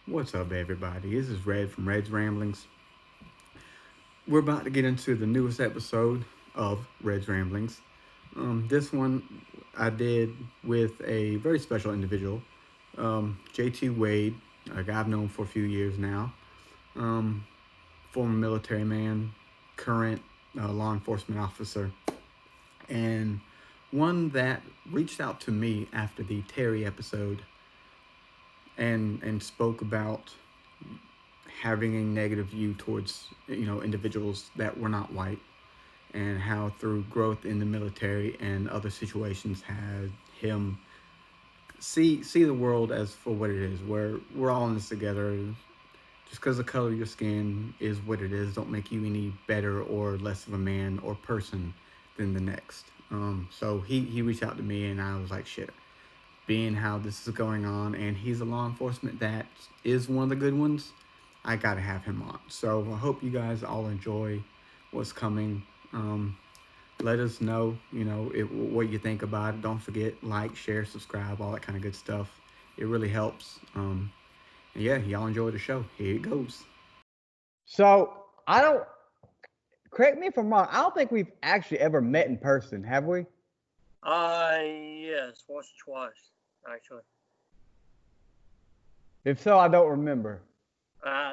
What's up, everybody? This is Red from Red's Ramblings. We're about to get into the newest episode of Red's Ramblings. This one I did with a very special individual, JT Wade, a guy I've known for a few years now, um, former military man, current law enforcement officer, and one that reached out to me after the Terry episode and spoke about having a negative view towards individuals that were not white, and how through growth in the military and other situations had him see the world as for what it is, where we're all in this together. Just because the color of your skin is what it is don't make you any better or less of a man or person than the next. So he reached out to me, and I was like, shit, being how this is going on, and he's a law enforcement that is one of the good ones, I gotta have him on. So I hope you guys all enjoy what's coming. Let us know, what you think about it. Don't forget, like, share, subscribe, all that kind of good stuff. It really helps. And yeah, y'all enjoy the show. Here it goes. So I don't correct me if I'm wrong. I don't think we've actually ever met in person, have we? Yes, once or twice, actually. If so, I don't remember. Uh,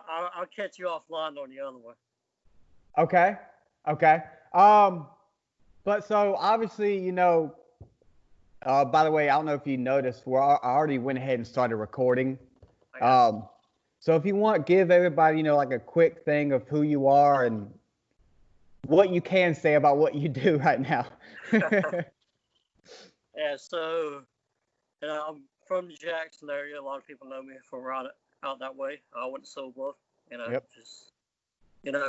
I'll catch you offline on the other one. Okay, okay. Um, but so obviously, by the way, I don't know if you noticed, I already went ahead and started recording. I got Um, so if you want, give everybody, like a quick thing of who you are and what you can say about what you do right now. Yeah, so I'm from the Jackson area. A lot of people know me from around out that way. I went to Soul Bluff. Yep. Just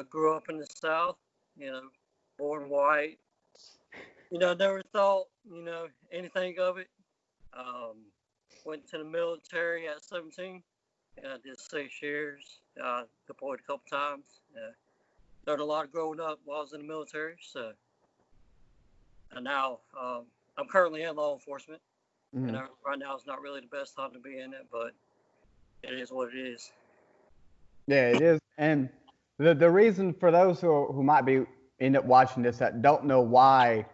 grew up in the South. Born white. Never thought anything of it. Um, Went to the military at 17. I did 6 years. Deployed a couple times. Learned a lot of growing up while I was in the military. So, and now I'm currently in law enforcement. Mhm. Right now is not really the best time to be in it, but it is what it is. Yeah, it is. And the reason for those who might be end up watching this that don't know why,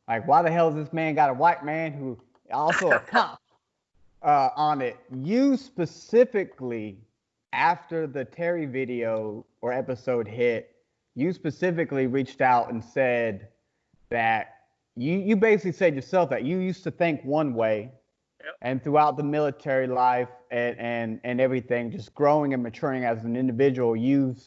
like why the hell has this man got a white man who also a cop on it? You specifically, after the Terry video or episode hit, you specifically reached out and said that you basically said yourself that you used to think one way, Yep. and throughout the military life and everything, just growing and maturing as an individual, you've,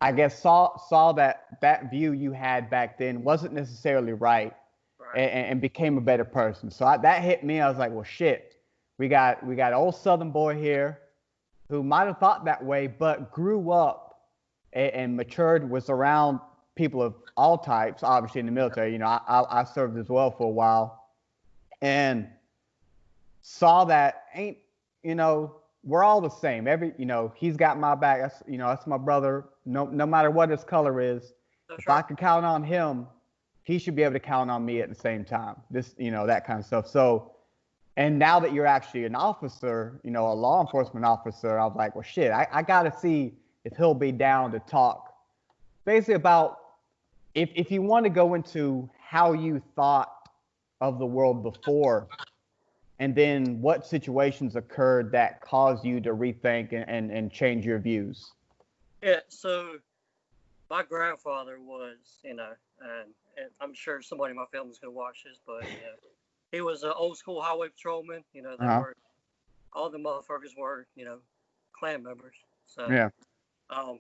I guess, saw that view you had back then wasn't necessarily right, Right. and became a better person. So that hit me. I was like, well, shit, we got old Southern boy here who might have thought that way, but grew up and matured, was around people of all types, obviously in the military. I served as well for a while, and saw that ain't, we're all the same. He's got my back. That's my brother. No matter what his color is, That's if I right. can count on him, he should be able to count on me at the same time. That kind of stuff. So, and now that you're actually an officer, a law enforcement officer, I was like, well, shit, I got to see if he'll be down to talk basically about if you want to go into how you thought of the world before, and then what situations occurred that caused you to rethink and change your views. Yeah. So my grandfather was, and I'm sure somebody in my family's gonna watch this, but he was an old school highway patrolman. They Uh-huh. were all the motherfuckers were, clan members. So, Yeah. um,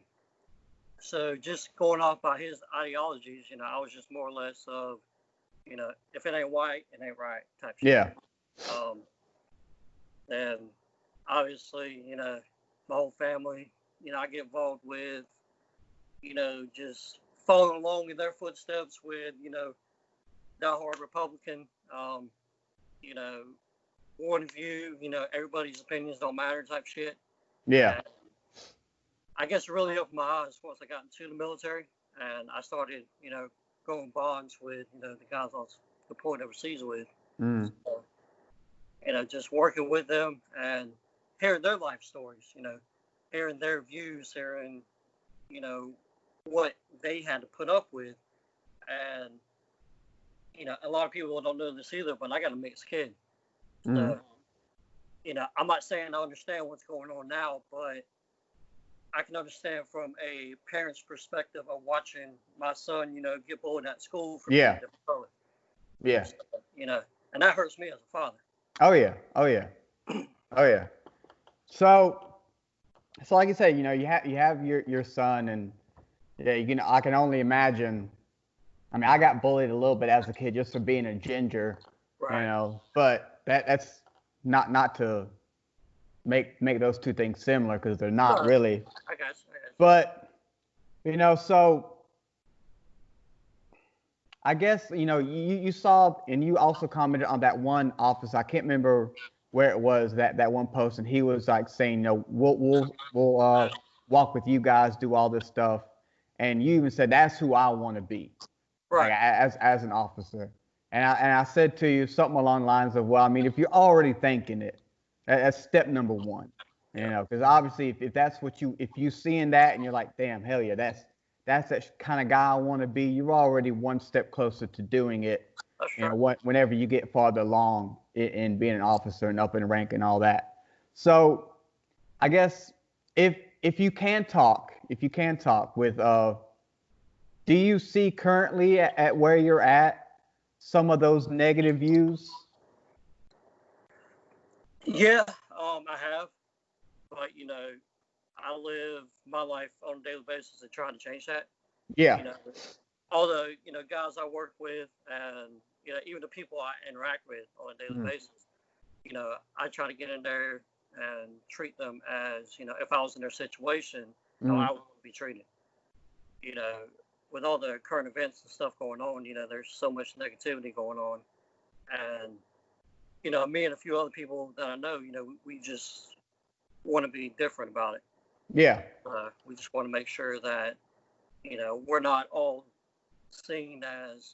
so just going off by his ideologies, I was just more or less of, if it ain't white, it ain't right type shit. Yeah. Um, and obviously, my whole family, I get involved with, just following along in their footsteps with, diehard Republican, you know, point of view, everybody's opinions don't matter type shit. Yeah. And I guess it really opened my eyes once I got into the military and I started, going bonds with, the guys I was deployed overseas with. Mm. So, just working with them and hearing their life stories, hearing their views, hearing, what they had to put up with. And, a lot of people don't know this either, but I got a mixed kid. So, I'm not saying I understand what's going on now, but I can understand from a parent's perspective of watching my son, get bullied at school for being a different color. Yeah. So, and that hurts me as a father. Oh yeah. Oh yeah. Oh yeah. So like you said, you have your son, and yeah, I can only imagine. I mean, I got bullied a little bit as a kid just for being a ginger, Right. But that's not to make those two things similar, because they're not really. I got you. But so I guess you saw, and you also commented on that one officer. I can't remember where it was, that one post, and he was like saying, we'll walk with you guys, do all this stuff, and you even said that's who I want to be, Right. like as an officer. And I said to you something along the lines of, well, I mean, if you're already thinking it, that's step number one, because obviously if that's what if you seeing that and you're like, damn, hell yeah, that's that kind of guy I want to be, you're already one step closer to doing it. That's true. Whenever you get farther along in being an officer and up in rank and all that. So I guess if you can talk with, do you see currently at where you're at some of those negative views? Yeah, I have, but I live my life on a daily basis and trying to change that. Yeah. Although guys I work with, and even the people I interact with on a daily basis, I try to get in there and treat them as if I was in their situation, how I would be treated. With all the current events and stuff going on, there's so much negativity going on, and me and a few other people that I know, we just want to be different about it. Yeah. We just want to make sure that, we're not all seen as,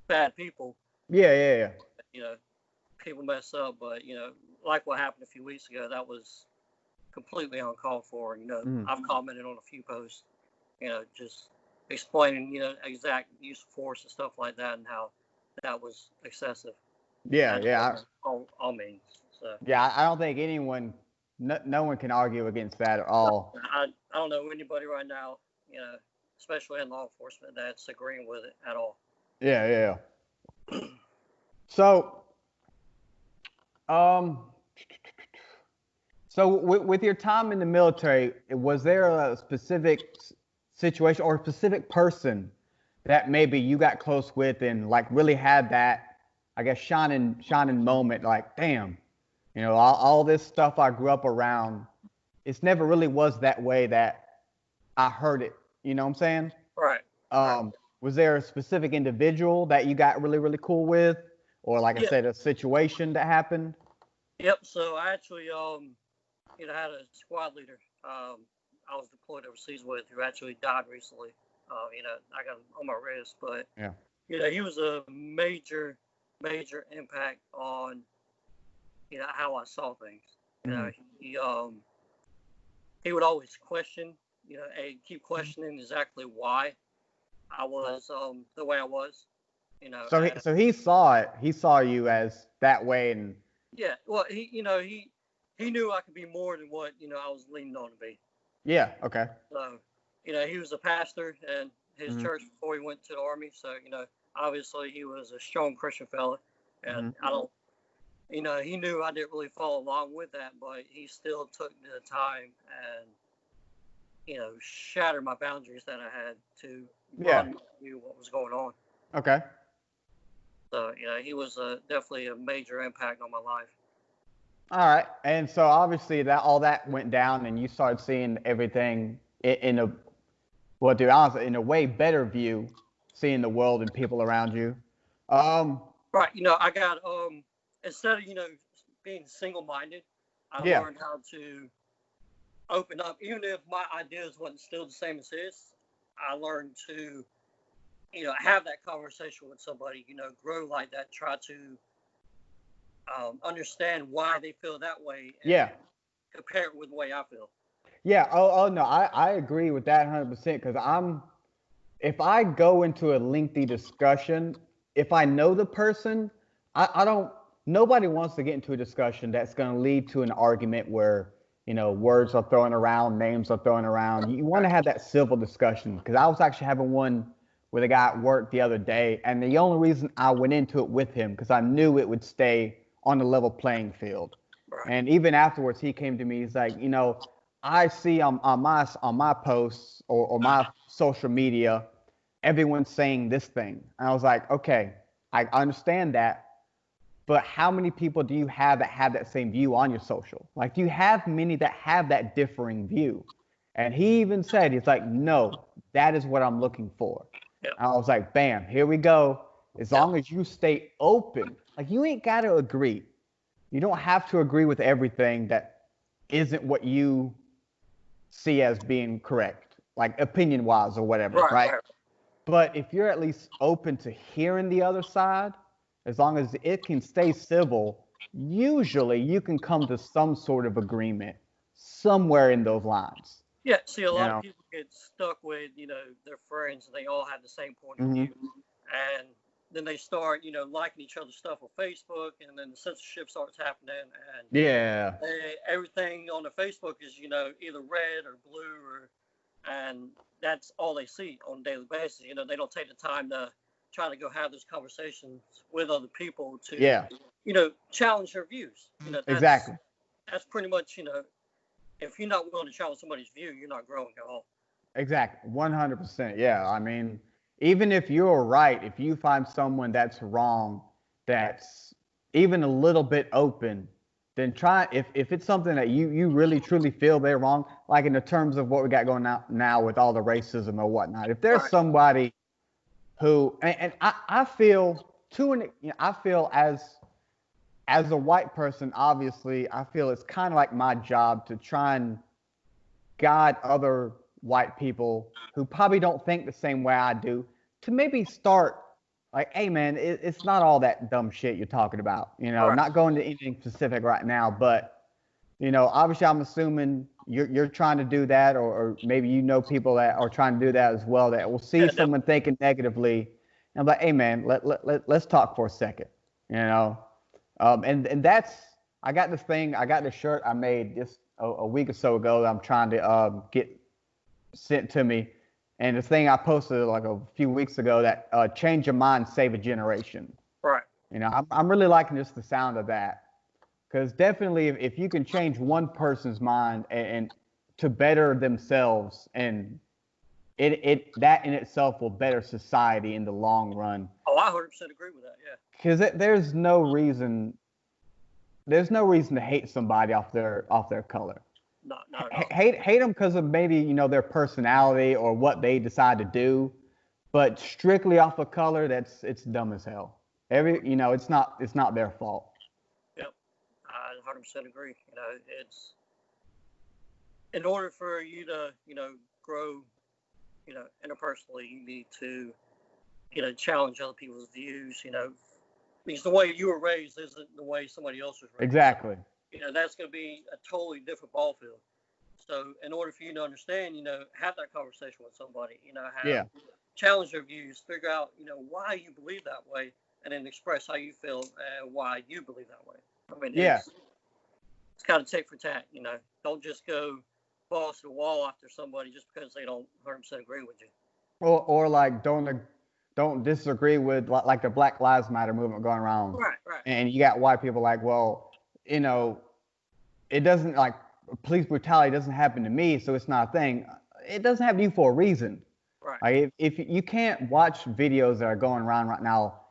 bad people. Yeah. People mess up, but, like what happened a few weeks ago, that was completely uncalled for. I've commented on a few posts, just explaining, exact use of force and stuff like that, and how that was excessive. Yeah. All means. So. Yeah, I don't think anyone, no one can argue against that at all. I don't know anybody right now, especially in law enforcement, that's agreeing with it at all. Yeah. So, with your time in the military, was there a specific situation or a specific person that maybe you got close with and like really had that, I guess, shining moment, like, damn, all this stuff I grew up around, it's never really was that way that I heard it. You know what I'm saying? Right. Was there a specific individual that you got really, really cool with? Or like I said, a situation that happened? Yep. So I actually, had a squad leader I was deployed overseas with, who actually died recently. I got him on my wrist, but he was a major impact on, how I saw things. He would always question, and keep questioning exactly why I was the way I was. So he saw it. He saw you as that way, and yeah. Well, he knew I could be more than what I was leaning on to be. Yeah. Okay. So, he was a pastor in his church before he went to the Army. So, obviously he was a strong Christian fella, and I don't. He knew I didn't really follow along with that, but he still took the time and, shatter my boundaries that I had to knew what was going on. Okay. So, he was definitely a major impact on my life. All right. And so obviously that all that went down and you started seeing everything in a way better view, seeing the world and people around you. Right. I got, instead of, being single-minded, I learned how to open up. Even if my ideas wasn't still the same as his, I learned to, have that conversation with somebody, grow like that, try to understand why they feel that way. And, compare it with the way I feel. Yeah. Oh no, I agree with that 100% because if I go into a lengthy discussion, if I know the person, I don't, nobody wants to get into a discussion that's going to lead to an argument where, words are thrown around, names are thrown around. You want to have that civil discussion because I was actually having one with a guy at work the other day, and the only reason I went into it with him because I knew it would stay on the level playing field. Right. And even afterwards, he came to me. He's like, I see on my posts or my social media, everyone's saying this thing. And I was like, okay, I understand that, but how many people do you have that same view on your social? Like, do you have many that have that differing view? And he even said, he's like, no, that is what I'm looking for. Yep. And I was like, bam, here we go. As long as you stay open, like you ain't got to agree. You don't have to agree with everything that isn't what you see as being correct, like opinion wise or whatever, right? But if you're at least open to hearing the other side, as long as it can stay civil, usually you can come to some sort of agreement somewhere in those lines. Yeah, see, a lot of people get stuck with, their friends, and they all have the same point of view. And then they start, liking each other's stuff on Facebook, and then the censorship starts happening. And everything on the Facebook is, either red or blue, and that's all they see on a daily basis. They don't take the time to try to go have those conversations with other people to, challenge their views. Exactly. That's pretty much, if you're not willing to challenge somebody's view, you're not growing at all. Exactly. 100%. Yeah. I mean, even if you're right, if you find someone that's wrong, that's even a little bit open, then try, if it's something that you really truly feel they're wrong, like in the terms of what we got going on now with all the racism or whatnot, if there's somebody who, and I feel I feel as a white person, obviously, I feel it's kind of like my job to try and guide other white people who probably don't think the same way I do to maybe start like, hey man, it's not all that dumb shit you're talking about. Not going to anything specific right now, but obviously I'm assuming you're trying to do that, or maybe people that are trying to do that as well that will see someone thinking negatively and I'm like, hey man, let's talk for a second. And that's, I got this shirt I made just a week or so ago that I'm trying to get sent to me. And the thing I posted like a few weeks ago that change your mind, save a generation. Right. I'm really liking just the sound of that. Because definitely if you can change one person's mind and to better themselves, and that in itself will better society in the long run. Oh, I 100% agree with that, yeah. Because there's no reason to hate somebody off their color. Not at all. Hate them because of maybe their personality or what they decide to do, but strictly off of color, it's dumb as hell. It's not their fault. Yep, I 100% agree. It's in order for you to grow, interpersonally, you need to challenge other people's views. Because the way you were raised isn't the way somebody else was raised. Exactly. That's going to be a totally different ball field. So in order for you to understand, have that conversation with somebody, challenge their views, figure out, why you believe that way, and then express how you feel and why you believe that way. I mean, it's kind of tit for tat, Don't just go balls to the wall after somebody just because they don't 100% agree with you. Or like don't disagree with like the Black Lives Matter movement going around. Right. And you got white people like, well, it doesn't, like, police brutality doesn't happen to me, so it's not a thing. It doesn't happen to you for a reason. Right. Like if you can't watch videos that are going around right now,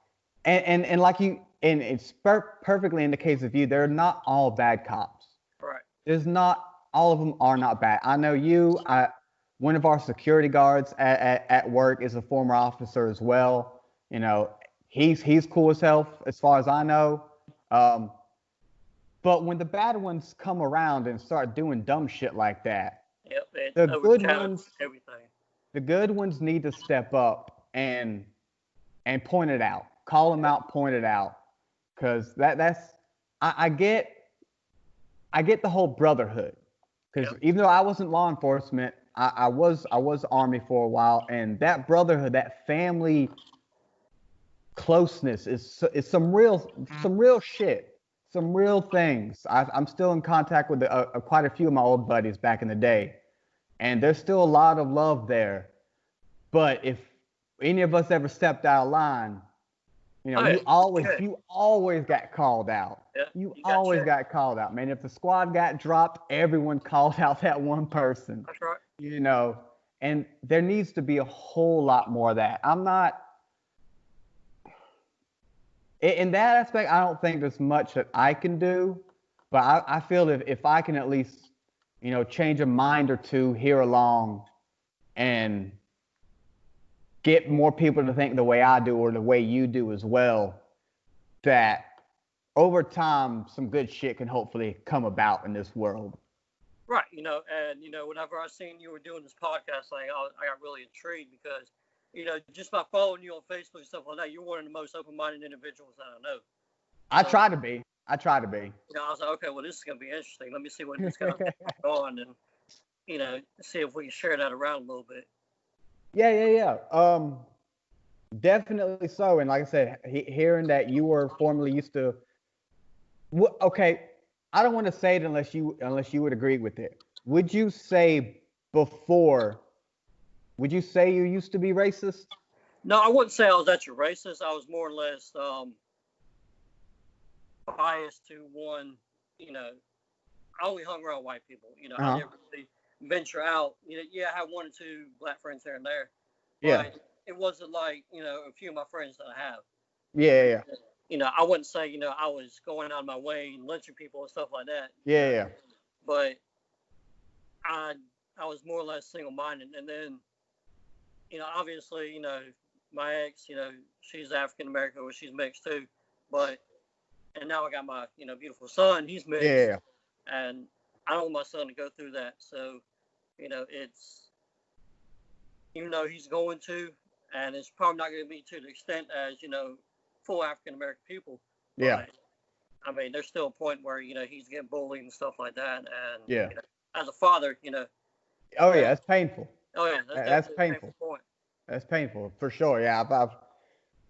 and like and it's perfectly in the case of you, they're not all bad cops. Right. There's not, all of them are not bad. I know one of our security guards at work is a former officer as well. He's cool as hell as far as I know. But when the bad ones come around and start doing dumb shit like that, the good ones need to step up and point it out, call them out, point it out, because that's I get I get the whole brotherhood, because even though I wasn't law enforcement, I was Army for a while, and that brotherhood, that family closeness is some real shit, some real things. I'm still in contact with quite a few of my old buddies back in the day, and there's still a lot of love there. But if any of us ever stepped out of line, you always got called out. Yeah, You got always checked. got called out, man. If the squad got dropped, everyone called out that one person. That's right. And there needs to be a whole lot more of that. I'm not in that aspect. I don't think there's much that I can do, but I feel if I can at least, change a mind or two here along, and get more people to think the way I do or the way you do as well, that over time some good shit can hopefully come about in this world. Right, and whenever I seen you were doing this podcast thing, I got really intrigued because, just by following you on Facebook and stuff like that, you're one of the most open-minded individuals that I know. I try to be. I was like, okay, well, this is gonna be interesting. Let me see what this guy's on, and see if we can share that around a little bit. Yeah. Definitely so. And like I said, hearing that you were formerly used to. Okay, I don't want to say it unless you would agree with it. Would you say before? Would you say you used to be racist? No, I wouldn't say I was actually racist. I was more or less biased to one. I only hung around white people. I didn't really venture out. I had one or two black friends here and there. Yeah. But it wasn't like, a few of my friends that I have. Yeah. I wouldn't say, I was going out of my way and lynching people and stuff like that. Yeah. But I was more or less single-minded. And then, obviously, my ex, she's African-American, or she's mixed too. And now I got my, beautiful son. He's mixed. Yeah. And I don't want my son to go through that. So, it's, even though he's going to, and it's probably not going to be to the extent as, full African-American people. Yeah. But, I mean, there's still a point where, he's getting bullied and stuff like that. And, Yeah. As a father, Oh, yeah, that's painful. Oh, yeah, that's painful. A painful point. That's painful, for sure. Yeah,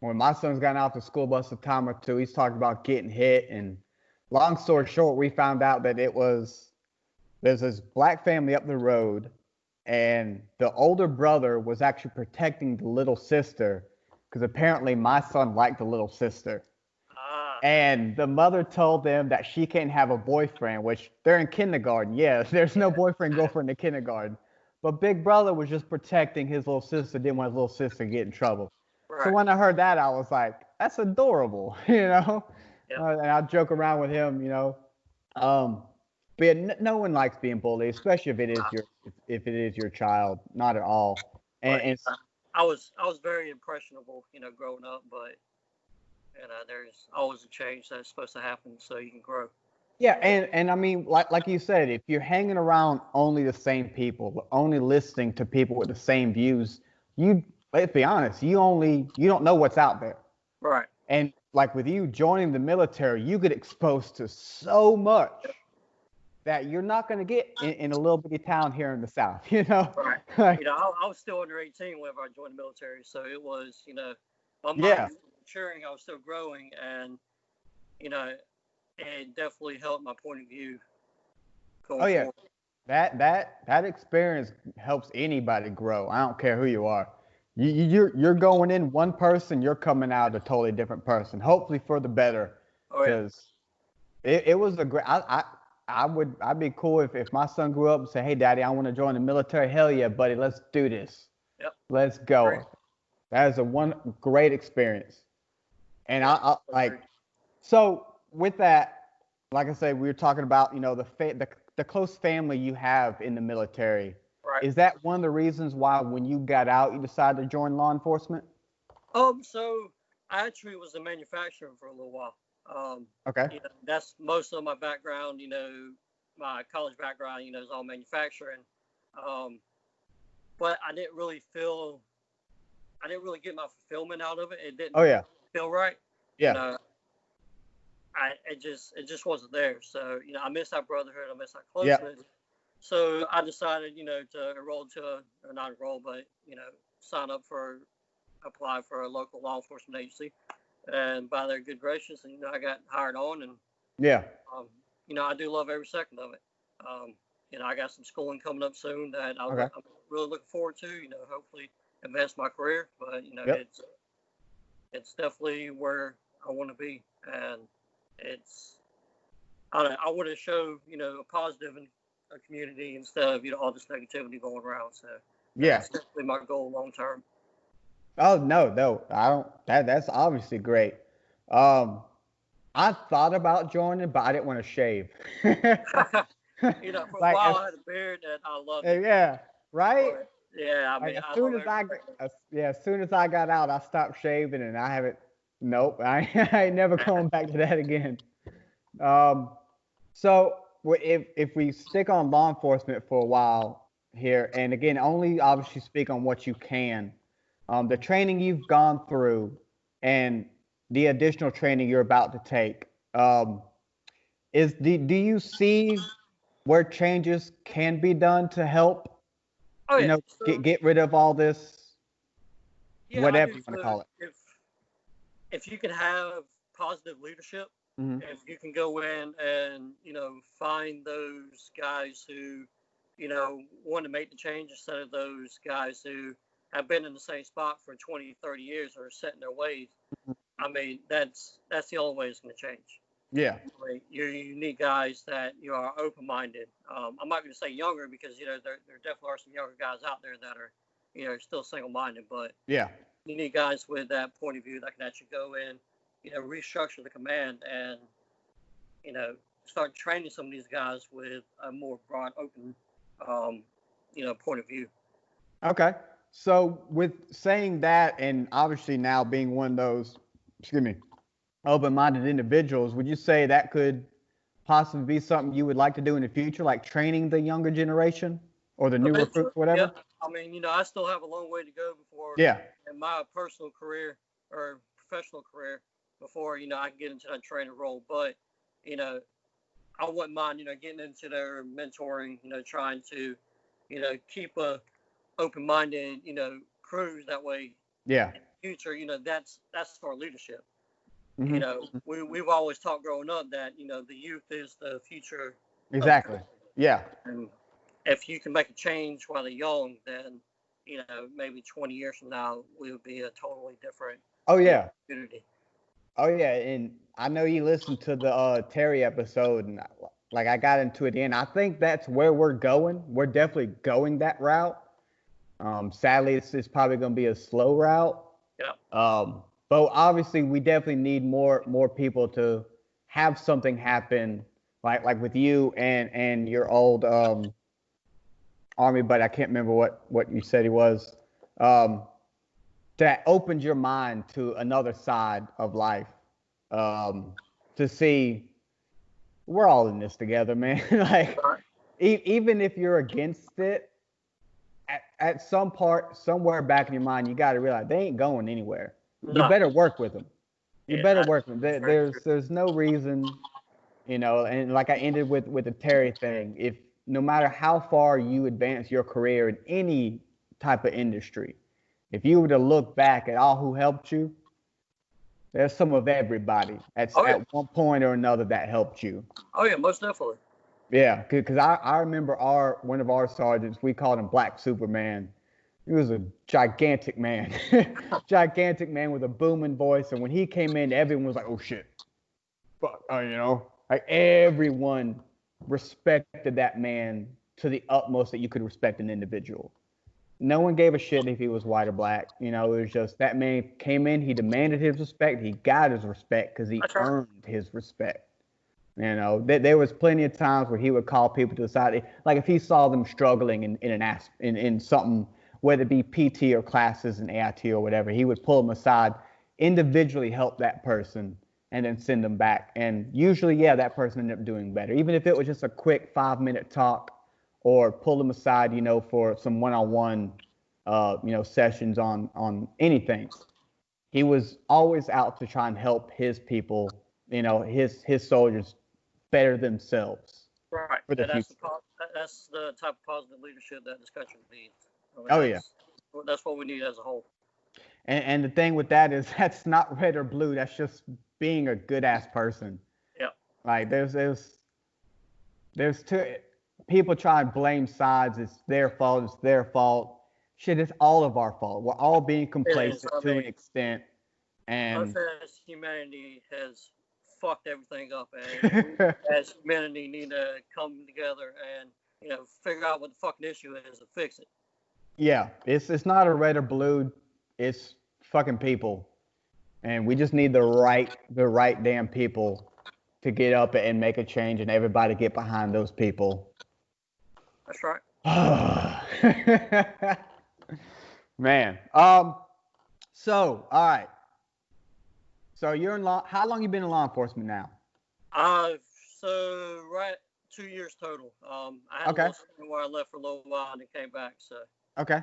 when my son's gotten out the school bus a time or two, he's talked about getting hit. And long story short, we found out that there's this black family up the road, and the older brother was actually protecting the little sister, because apparently my son liked the little sister. And the mother told them that she can't have a boyfriend, which they're in kindergarten. Yeah, there's no boyfriend, girlfriend in kindergarten. But Big Brother was just protecting his little sister, didn't want his little sister to get in trouble. Right. So when I heard that, I was like, that's adorable, Yeah. And I joke around with him, But yeah, no one likes being bullied, especially if it is your child. Not at all. And I was very impressionable, growing up, but there's always a change that's supposed to happen so you can grow. Yeah, and I mean, like you said, if you're hanging around only the same people, only listening to people with the same views, let's be honest, you don't know what's out there. Right. And like with you joining the military, you get exposed to so much that you're not going to get in a little bitty town here in the South, Right. I was still under 18 whenever I joined the military, so it was, my mind was maturing, I was still growing, and, it definitely helped my point of view going forward. That experience helps anybody grow. I don't care who you are. You're going in one person, you're coming out a totally different person. Hopefully for the better. Because it was a great. I'd be cool if my son grew up and said, "Hey, Daddy, I want to join the military." Hell yeah, buddy, let's do this. Yep. Let's go. Great. That is one great experience. And I like. So with that, like I said, we were talking about the close family you have in the military. Right. Is that one of the reasons why when you got out you decided to join law enforcement? So I actually was a manufacturer for a little while. Okay. That's most of my background. My college background, is all manufacturing. But I didn't really get my fulfillment out of it. It didn't feel right. Yeah. it just wasn't there. So I miss that brotherhood. I miss that Yeah. closeness. So I decided to enroll or not enroll, but sign up apply for a local law enforcement agency, and by their good gracious, and I got hired on, and Yeah. I do love every second of it. I got some schooling coming up soon that Okay. I'm really looking forward to. Hopefully advance my career, but Yep. it's definitely where I want to be, and it's I want to show a positive in a community instead of all this negativity going around. So Yeah. that's definitely my goal long term. Oh no, I don't. That's obviously great. I thought about joining, but I didn't want to shave. For a Like, while I had a beard and I loved it. yeah, right. But yeah, I Like mean, as I soon love as I, everything. as soon as I got out, I stopped shaving, and I haven't. Nope, I ain't never going back to that again. Um, so if we stick on law enforcement for a while here, and again, only obviously speak on what you can. The training you've gone through, and the additional training you're about to take. Do you see where changes can be done to help, Oh yeah, so get rid of all this, yeah, I whatever do. you want to So call it? if you can have positive leadership, Hmm. if you can go in and find those guys who want to make the change instead of those guys who have been in the same spot for 20, 30 years or set in their ways. I mean, that's the only way it's going to change. Yeah. Right? You need guys that are open-minded. I'm not going to say younger because there definitely are some younger guys out there that are still single-minded, but Yeah. you need guys with that point of view that can actually go in, restructure the command and start training some of these guys with a more broad, open, point of view. Okay. So with saying that, and obviously now being one of those, excuse me, open-minded individuals, would you say that could possibly be something you would like to do in the future, like training the younger generation or the new Eventually, recruits, whatever? yeah. I mean, I still have a long way to go before Yeah. in my personal career or professional career before I can get into that training role. But I wouldn't mind getting into their mentoring. Trying to keep a open-minded crews that way. Yeah. In the future, that's our leadership. Hmm. We've always taught growing up that the youth is the future of the Exactly. country. Yeah. And if you can make a change while they're young, then maybe 20 years from now we would be a totally different Oh yeah. community. Oh yeah. And I know you listened to the Terry episode, and like I got into it then. I think that's where we're going. We're definitely going that route. Sadly, it's probably going to be a slow route. Yeah. But obviously, we definitely need more people to have something happen, like with you and your old army, but I can't remember what you said he was. That opened your mind to another side of life, to see we're all in this together, man. Like even if you're against it, at some part, somewhere back in your mind, you got to realize they ain't going anywhere. You No. better work with them. You Yeah, better work with them. that's very true. There's no reason, and like I ended with the Terry thing. If no matter how far you advance your career in any type of industry, if you were to look back at all who helped you, there's some of everybody at Oh yeah. at one point or another that helped you. Oh yeah, most definitely. Yeah, because I remember one of our sergeants, we called him Black Superman. He was a gigantic man, gigantic man with a booming voice. And when he came in, everyone was like, "Oh shit, fuck," like everyone respected that man to the utmost that you could respect an individual. No one gave a shit if he was white or black. It was just that man came in, he demanded his respect, he got his respect because he That's right. earned his respect. There was plenty of times where he would call people to the side, like if he saw them struggling in something, whether it be PT or classes and AIT or whatever, he would pull them aside, individually help that person, and then send them back. And usually, yeah, that person ended up doing better, even if it was just a quick 5-minute talk, or pull them aside, for some one-on-one, sessions on anything. He was always out to try and help his people his soldiers better themselves Right. for the And that's future. that's the type of positive leadership that this country needs. I mean, Oh yeah. That's what we need as a whole. And the thing with that is that's not red or blue. That's just being a good ass person. Yeah. Like there's two people try and blame sides. It's their fault. It's their fault. Shit, it's all of our fault. We're all being complacent to an extent. And us as humanity has fucked everything up, and we as humanity need to come together and figure out what the fucking issue is and fix it. yeah, it's not a red or blue. It's fucking people, and we just need the right damn people to get up and make a change, and everybody get behind those people. That's right. Man. So, all right. So you're in law. How long you been in law enforcement now? So right 2 years total. I had a little stint where I left for a little while and then came back. So. Okay.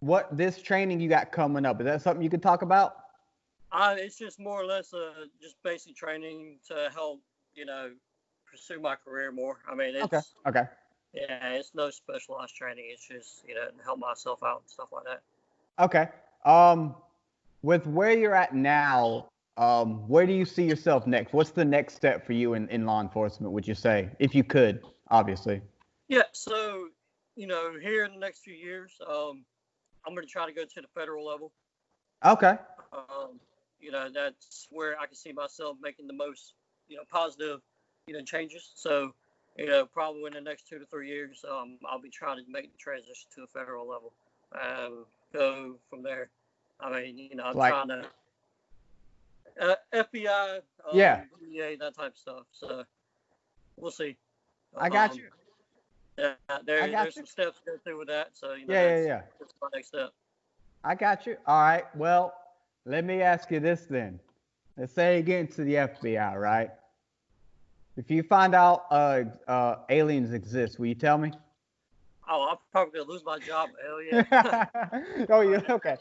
What this training you got coming up? Is that something you could talk about? It's just more or less just basic training to help pursue my career more. I mean, it's okay. Yeah, it's no specialized training. It's just to help myself out and stuff like that. Okay. With where you're at now, where do you see yourself next? What's the next step for you in law enforcement, would you say? If you could, obviously. Yeah, so, here in the next few years, I'm going to try to go to the federal level. Okay. That's where I can see myself making the most, positive, changes. So, probably in the next 2 to 3 years, I'll be trying to make the transition to a federal level and go from there. I mean, I'm trying to FBI, DEA, that type of stuff. So we'll see. I got you. Yeah, there's some steps to go through with that. So that's my next step. I got you. All right. Well, let me ask you this then. Let's say you get into the FBI, right? If you find out aliens exist, will you tell me? Oh, I'm probably gonna lose my job. Hell yeah. Oh, yeah. Okay.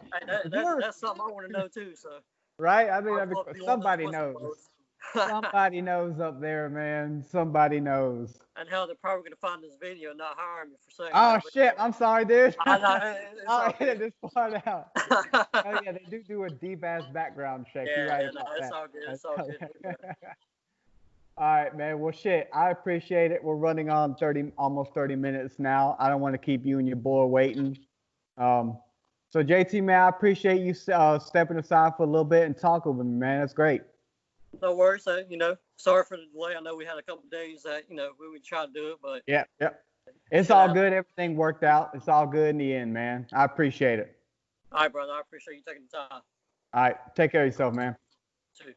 That's something I want to know too. So. Right. I mean somebody knows. Somebody knows up there, man. Somebody knows. And hell, they're probably gonna find this video and not hire me for saying. Oh shit! I'm sorry, dude. I'll edit this part out. Oh yeah, they do a deep ass background check. Yeah, You're right no, it's all good. It's all good. All right, man. Well, shit. I appreciate it. We're running on almost 30 minutes now. I don't want to keep you and your boy waiting. So JT, man, I appreciate you stepping aside for a little bit and talking with me, man. That's great. No worries. Sorry for the delay. I know we had a couple of days that we would try to do it, but yeah. It's all good. Everything worked out. It's all good in the end, man. I appreciate it. All right, brother. I appreciate you taking the time. All right. Take care of yourself, man. Too.